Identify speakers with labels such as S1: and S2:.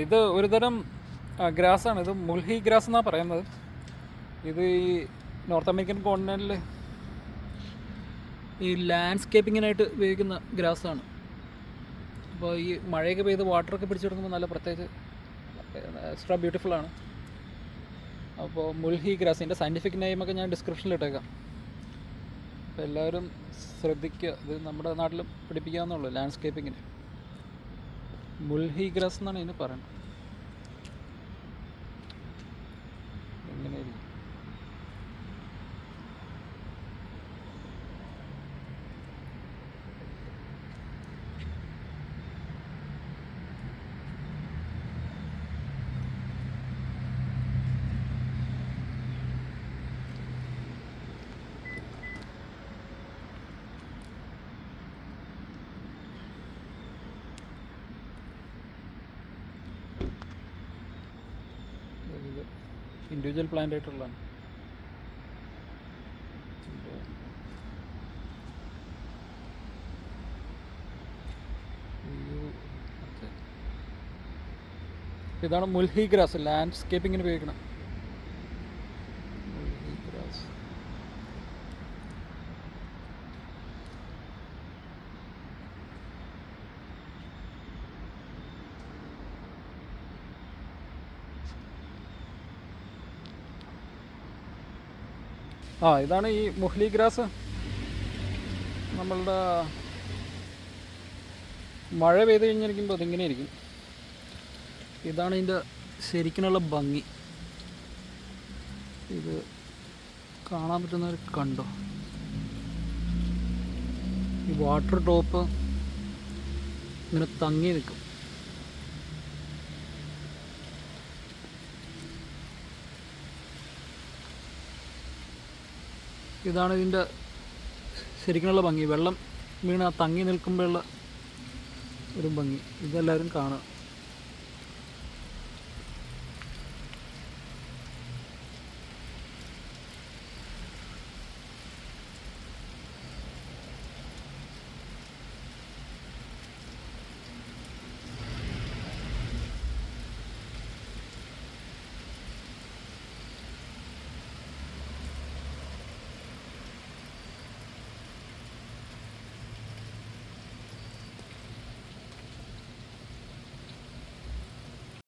S1: ഇത് ഒരുതരം ഗ്രാസാണ്. ഇത് മുൽഹി ഗ്രാസ് എന്നാണ് പറയുന്നത്. ഇത് ഈ നോർത്ത് അമേരിക്കൻ കോണ്ടിനെൻറ്റിൽ ഈ ലാൻഡ്സ്കേപ്പിങ്ങിനായിട്ട് ഉപയോഗിക്കുന്ന ഗ്രാസാണ്. അപ്പോൾ ഈ മഴയൊക്കെ പെയ്ത് വാട്ടറൊക്കെ പിടിച്ചെടുക്കുമ്പോൾ നല്ല പ്രത്യേകിച്ച് എക്സ്ട്രാ ബ്യൂട്ടിഫുള്ളാണ്. അപ്പോൾ മുൽഹി ഗ്രാസ്, ഇതിൻ്റെ സയൻറ്റിഫിക് നെയിമൊക്കെ ഞാൻ ഡിസ്ക്രിപ്ഷനിൽ ഇട്ടേക്കാം. അപ്പോൾ എല്ലാവരും ശ്രദ്ധിക്കുക. ഇത് നമ്മുടെ നാട്ടിലും പിടിപ്പിക്കാവുന്നുള്ളൂ ലാൻഡ്സ്കേപ്പിങ്ങിന്. മുൽഹി ഗ്രാസ് എന്നാണ് ഇതിന് പറയുന്നത്. എങ്ങനെയായിരിക്കും ഇത് ഇൻഡിവിജ്വൽ പ്ലാന്റ് ആയിട്ടുള്ളതാണ്. ഇതാണ് മുൽഹി ഗ്രാസ്, ലാൻഡ്സ്കേപ്പിങ്ങിന് ഉപയോഗിക്കണം. മുൽഹി ഗ്രാസ്. ഇതാണ് ഈ മുഹ്ലി ഗ്രാസ്. നമ്മളുടെ മഴ പെയ്ത് കഴിഞ്ഞിരിക്കുമ്പോൾ അതിങ്ങനെ ഇരിക്കും. ഇതാണ് ഇതിൻ്റെ ശരിക്കുള്ള ഭംഗി. ഇത് കാണാൻ പറ്റുന്നവർ കണ്ടോ? ഈ വാട്ടർ ടോപ്പ് ഇങ്ങനെ തങ്ങി നിൽക്കും. ഇതാണ് ഇതിൻ്റെ ശരിക്കുള്ള ഭംഗി. വെള്ളം വീണ് തങ്ങി നിൽക്കുമ്പോഴുള്ള ഒരു ഭംഗി. ഇതെല്ലാവരും കാണുക.